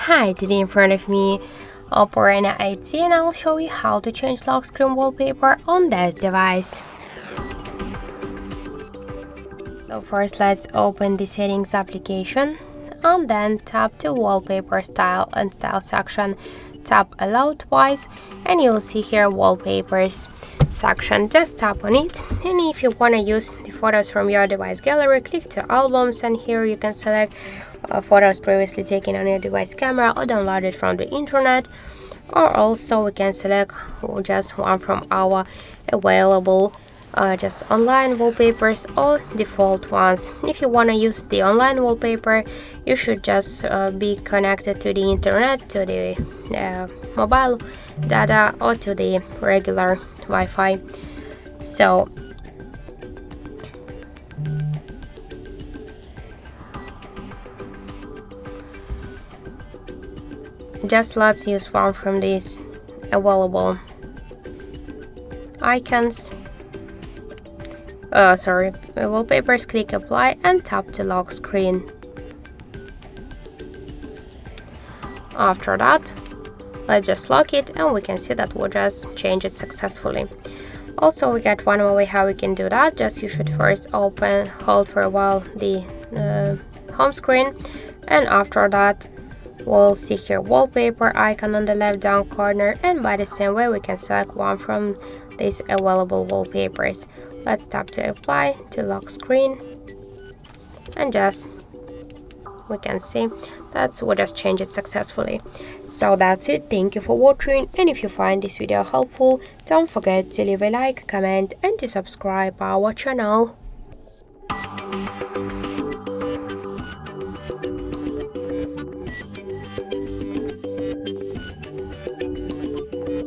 Hi, today in front of me OPPO Reno 8C, and I'll show you how to change lock screen wallpaper on this device. So first let's open the settings application and then tap to wallpaper style and style section. Tap allow twice and you'll see here wallpapers section. Just tap on it, and if you want to use the photos from your device gallery, click to albums, and here you can select photos previously taken on your device camera or downloaded from the internet, or also we can select just one from our available just online wallpapers or default ones. If you want to use the online wallpaper, you should just be connected to the internet, to the mobile data, or to the regular Wi-Fi. So just let's use one from these available icons. Wallpapers. Click apply and tap to lock screen. After that, let's just lock it, and we can see that we just changed it successfully. Also, we got one more way how we can do that. Just you should first hold for a while the home screen, and after that we'll see here wallpaper icon on the left down corner, and by the same way we can select one from these available wallpapers. Let's tap to apply to lock screen, and just we can see that we just changed it successfully. So that's it. Thank you for watching, and if you find this video helpful, don't forget to leave a like, comment, and to subscribe our channel.